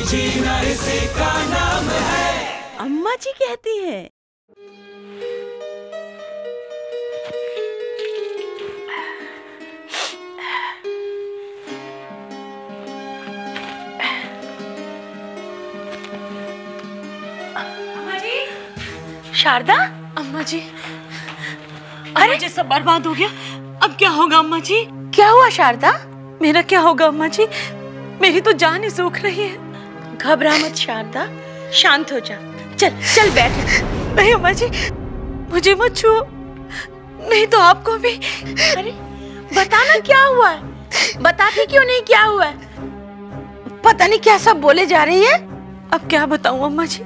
जीना इसी का नाम है। अम्मा जी कहती है। शारदा, अम्मा जी, अरे जी सब बर्बाद हो गया। अब क्या होगा अम्मा जी? क्या हुआ शारदा? मेरा क्या होगा अम्मा जी? मेरी तो जान ही सूख रही है। घबरा मत शारदा, शांत हो जा। चल चल बैठ। नहीं अम्मा जी, मुझे मत छुओ, नहीं तो आपको भी। अरे बताना क्या हुआ है, बताती क्यों नहीं क्या हुआ है? पता नहीं क्या सब बोले जा रही है। अब क्या बताऊं अम्मा जी।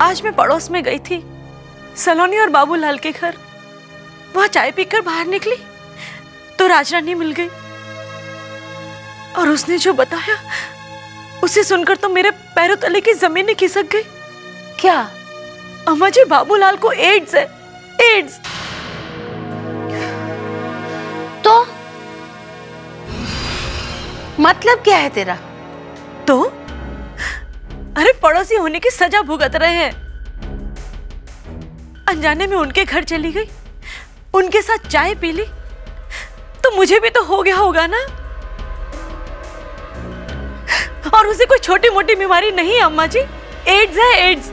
आज मैं पड़ोस में गई थी, सलोनी और बाबूलाल के घर। वहां चाय पीकर बाहर निकली तो राजरानी मिल गई, और उसने जो बताया उसे सुनकर तो मेरे पैरों तले की जमीन खिसक गई। क्या? अम्मा जी, बाबूलाल को एड्स है, एड्स। तो मतलब क्या है तेरा? तो अरे पड़ोसी होने की सजा भुगत रहे हैं। अनजाने में उनके घर चली गई, उनके साथ चाय पी ली, तो मुझे भी तो हो गया होगा ना। और उसे कोई छोटी मोटी बीमारी नहीं है अम्मा जी, एड्स है, एड्स।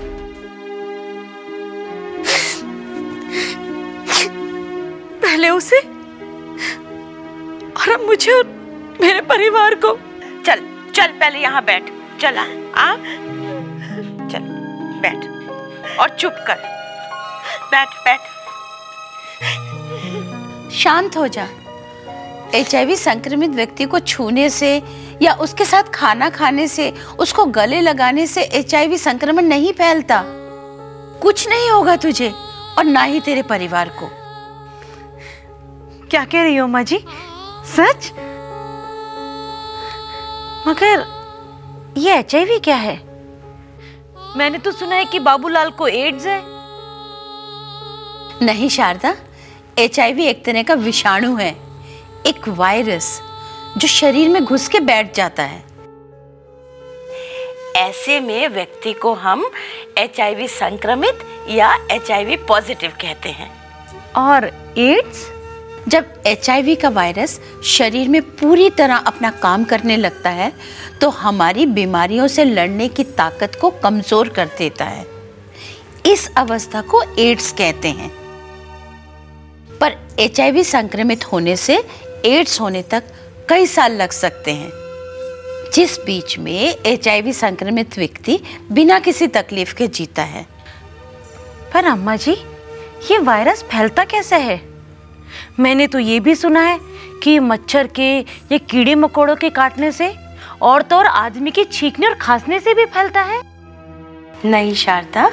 पहले उसे और अब मुझे और मेरे परिवार को। चल चल पहले यहाँ बैठ। चल आ चल बैठ और चुप कर। बैठ बैठ, शांत हो जा। HIV संक्रमित व्यक्ति को छूने से या उसके साथ खाना खाने से, उसको गले लगाने से HIV संक्रमण नहीं फैलता। कुछ नहीं होगा तुझे और ना ही तेरे परिवार को। क्या कह रही हो माँ जी? सच? मगर ये HIV क्या है? मैंने तो सुना है कि बाबूलाल को एड्स है। नहीं शारदा, HIV एक तरह का विषाणु है, एक वायरस जो शरीर में घुस के बैठ जाता है। ऐसे में व्यक्ति को हम HIV संक्रमित या HIV पॉजिटिव कहते हैं। और एड्स? जब HIV का वायरस शरीर में पूरी तरह अपना काम करने लगता है तो हमारी बीमारियों से लड़ने की ताकत को कमजोर कर देता है। इस अवस्था को एड्स कहते हैं। पर HIV संक्रमित होने से एड्स होने तक कई साल लग सकते हैं, जिस बीच में HIV संक्रमित व्यक्ति बिना किसी तकलीफ के जीता है। पर अम्मा जी, ये वायरस फैलता कैसे है? मैंने तो ये भी सुना है कि मच्छर के या कीड़े मकोड़ों के काटने से और तो और आदमी के छींकने और खांसने से भी फैलता है। नहीं शारदा,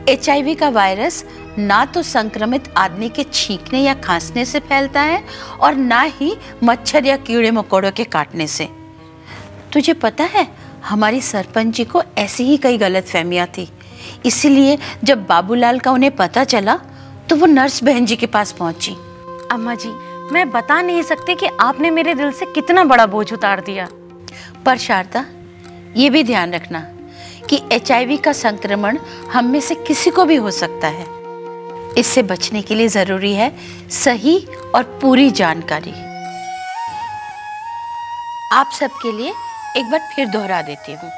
HIV का वायरस ना तो संक्रमित आदमी के छींकने या खांसने से फैलता है और ना ही मच्छर या कीड़े मकोड़ों के काटने से। तुझे पता है, हमारी सरपंच जी को ऐसी ही कई गलतफहमियां थी, इसीलिए जब बाबूलाल का उन्हें पता चला तो वो नर्स बहन जी के पास पहुंची। अम्मा जी, मैं बता नहीं सकती कि आपने मेरे दिल से कितना बड़ा बोझ उतार दिया। पर शारदा, ये भी ध्यान रखना कि HIV का संक्रमण हम में से किसी को भी हो सकता है। इससे बचने के लिए जरूरी है सही और पूरी जानकारी। आप सबके लिए एक बार फिर दोहरा देती हूँ।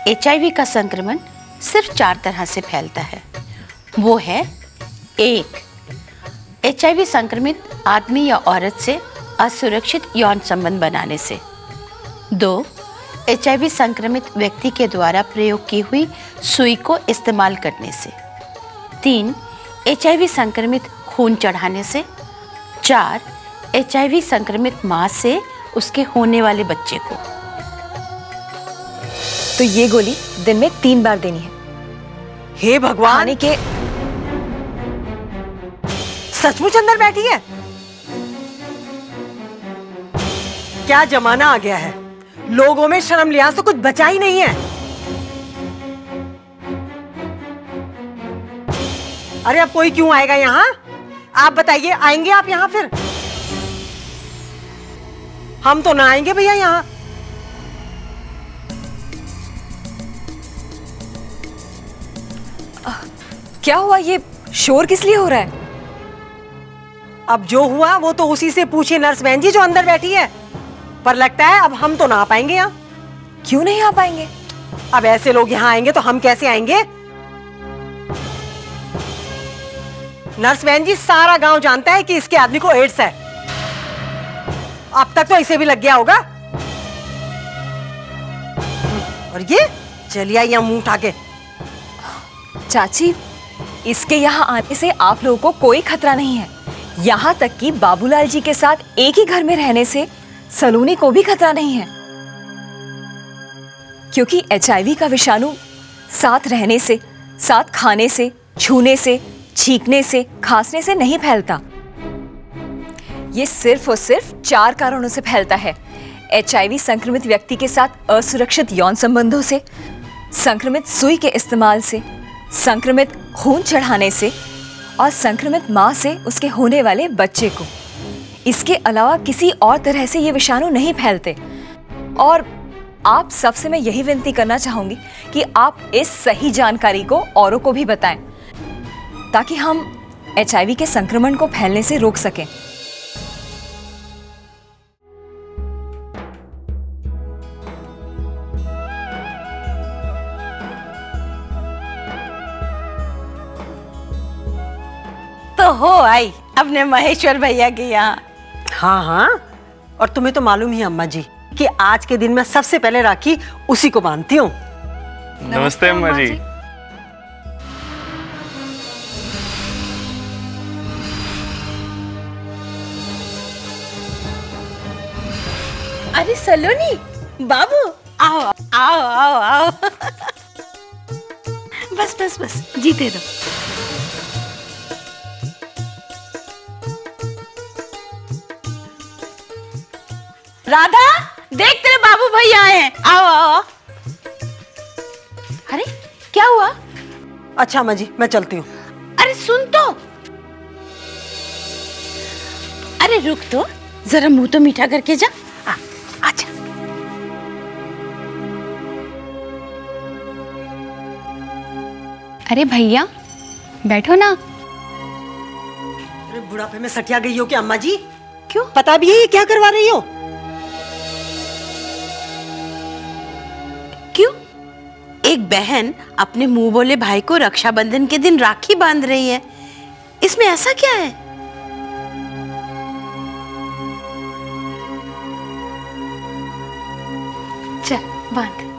HIV का संक्रमण सिर्फ 4 तरह से फैलता है। वो है: 1, HIV संक्रमित आदमी या औरत से असुरक्षित यौन संबंध बनाने से। 2, HIV संक्रमित व्यक्ति के द्वारा प्रयोग की हुई सुई को इस्तेमाल करने से। 3, HIV संक्रमित खून चढ़ाने से। 4, HIV संक्रमित मां से उसके होने वाले बच्चे को। तो ये गोली दिन में 3 बार देनी है। हे भगवान, खाने के सचमुच अंदर बैठी है? क्या जमाना आ गया है, लोगों में शर्म लिहाज तो कुछ बचा ही नहीं है। अरे अब कोई क्यों आएगा यहाँ? आप बताइए, आएंगे आप यहाँ? फिर हम तो ना आएंगे भैया यहाँ। क्या हुआ? ये शोर किस लिए हो रहा है? अब जो हुआ वो तो उसी से पूछिए नर्स बहन जी जो अंदर बैठी है। पर लगता है अब हम तो ना आ पाएंगे यहाँ। क्यों नहीं आ पाएंगे? अब ऐसे लोग यहाँ आएंगे तो हम कैसे आएंगे? नर्स बहन जी, सारा गांव जानता है कि इसके आदमी को एड्स है। अब तक तो इसे भी लग गया होगा। और ये चलिए आई यहाँ मुंह उठा के। चाची, इसके यहाँ आने से आप लोगों को कोई खतरा नहीं है। यहाँ तक कि बाबूलाल जी के साथ एक ही घर में रहने से सलोनी को भी खतरा नहीं है, क्योंकि HIV का विषाणु साथ रहने से, साथ खाने से, छूने से, छींकने से, खांसने से नहीं फैलता। ये सिर्फ और सिर्फ 4 कारणों से फैलता है। HIV संक्रमित व्यक्ति के साथ असुरक्षित यौन संबंधों से, संक्रमित सुई के इस्तेमाल से, संक्रमित खून चढ़ाने से और संक्रमित मां से उसके होने वाले बच्चे को। इसके अलावा किसी और तरह से ये विषाणु नहीं फैलते। और आप सबसे मैं यही विनती करना चाहूंगी कि आप इस सही जानकारी को औरों को भी बताएं, ताकि हम HIV के संक्रमण को फैलने से रोक सकें। तो हो आई अपने महेश्वर भैया के यहाँ। हाँ हाँ, और तुम्हें तो मालूम ही अम्मा जी कि आज के दिन मैं सबसे पहले राखी उसी को बांधती हूँ। नमस्ते अम्मा जी। अरे सलोनी, बाबू, आओ आओ आओ आओ। बस बस बस, जीते दो। राधा, देख तेरे बाबू भैया आए हैं। आओ आओ। अरे क्या हुआ? अच्छा अम्मा जी, मैं चलती हूँ। अरे सुन तो। अरे रुक तो, जरा मुंह तो मीठा करके जा। आजा। अरे भैया बैठो ना। अरे बुढ़ापे में सटिया गई हो क्या अम्मा जी? क्यों, पता भी है ये क्या करवा रही हो? क्यों? एक बहन अपने मुंह बोले भाई को रक्षाबंधन के दिन राखी बांध रही है, इसमें ऐसा क्या है? चल बांध।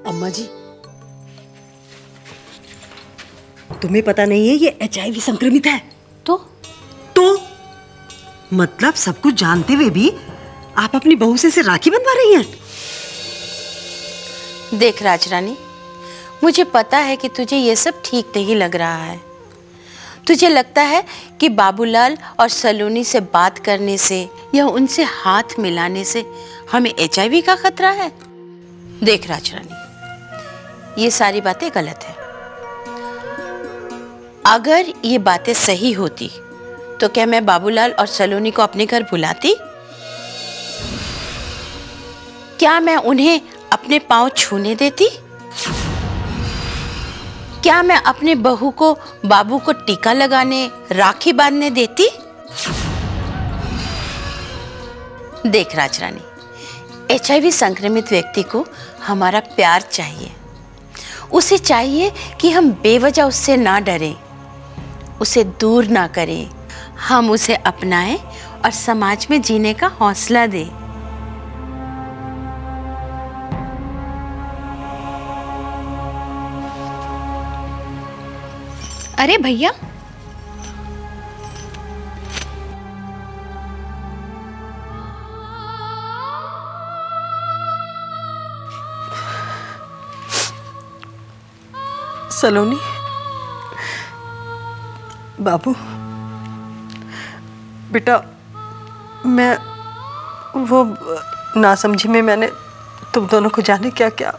अम्मा जी, तुम्हें पता नहीं है ये HIV संक्रमित है? तो मतलब सब कुछ जानते हुए भी आप अपनी बहू से राखी बंधवा रही हैं? देख राजरानी, मुझे पता है कि तुझे ये सब ठीक नहीं लग रहा है। तुझे लगता है कि बाबूलाल और सलोनी से बात करने से या उनसे हाथ मिलाने से हमें HIV का खतरा है। देख राजरानी, ये सारी बातें गलत है। अगर ये बातें सही होती तो क्या मैं बाबूलाल और सलोनी को अपने घर बुलाती? क्या मैं उन्हें अपने पांव छूने देती? क्या मैं अपने बहू को बाबू को टीका लगाने, राखी बांधने देती? देख राजरानी, HIV संक्रमित व्यक्ति को हमारा प्यार चाहिए। उसे चाहिए कि हम बेवजह उससे ना डरें, उसे दूर ना करें। हम उसे अपनाएं और समाज में जीने का हौसला दें। अरे भैया, सलोनी, बाबू, बेटा, मैं वो नासमझी में मैंने तुम दोनों को जाने क्या क्या,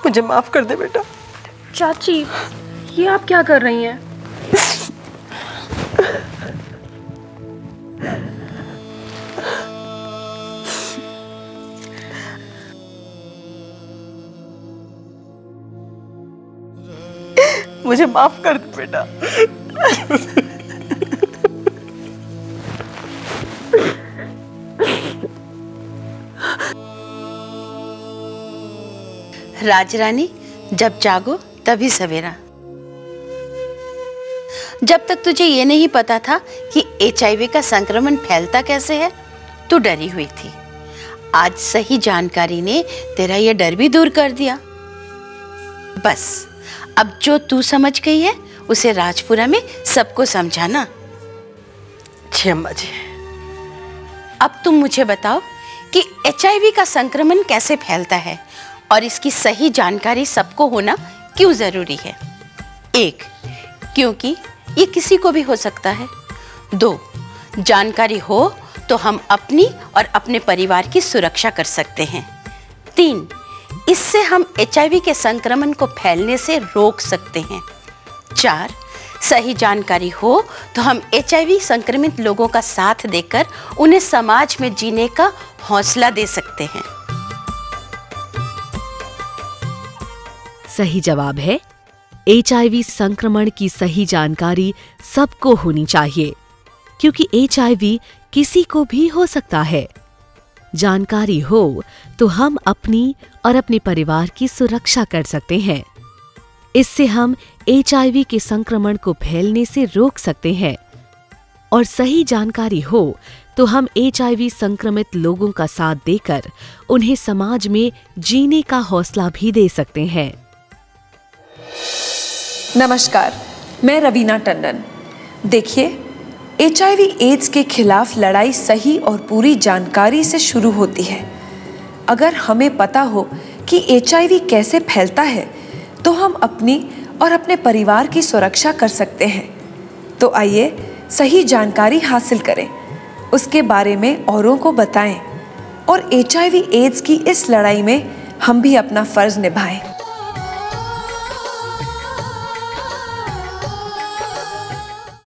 मुझे माफ कर दे बेटा। चाची, ये आप क्या कर रही हैं? मुझे माफ कर दो बेटा। राजरानी, जब जागो तभी सवेरा। जब तक तुझे ये नहीं पता था कि HIV का संक्रमण फैलता कैसे है, तू डरी हुई थी। आज सही जानकारी ने तेरा ये डर भी दूर कर दिया। बस अब जो तू समझ गई है उसे राजपुरा में सबको समझाना। जी अम्मा जी। अब तुम मुझे बताओ कि HIV का संक्रमण कैसे फैलता है और इसकी सही जानकारी सबको होना क्यों जरूरी है। 1, क्योंकि ये किसी को भी हो सकता है। 2, जानकारी हो तो हम अपनी और अपने परिवार की सुरक्षा कर सकते हैं। 3, इससे हम HIV के संक्रमण को फैलने से रोक सकते हैं। 4, सही जानकारी हो तो हम HIV संक्रमित लोगों का साथ देकर उन्हें समाज में जीने का हौसला दे सकते हैं। सही जवाब है HIV संक्रमण की सही जानकारी सबको होनी चाहिए, क्योंकि HIV किसी को भी हो सकता है। जानकारी हो तो हम अपनी और अपने परिवार की सुरक्षा कर सकते हैं। इससे हम HIV के संक्रमण को फैलने से रोक सकते हैं और सही जानकारी हो तो हम HIV संक्रमित लोगों का साथ देकर उन्हें समाज में जीने का हौसला भी दे सकते हैं। नमस्कार, मैं रवीना टंडन। देखिए, HIV एड्स के खिलाफ लड़ाई सही और पूरी जानकारी से शुरू होती है। अगर हमें पता हो कि HIV कैसे फैलता है तो हम अपनी और अपने परिवार की सुरक्षा कर सकते हैं। तो आइए सही जानकारी हासिल करें, उसके बारे में औरों को बताएं और HIV एड्स की इस लड़ाई में हम भी अपना फर्ज निभाएं।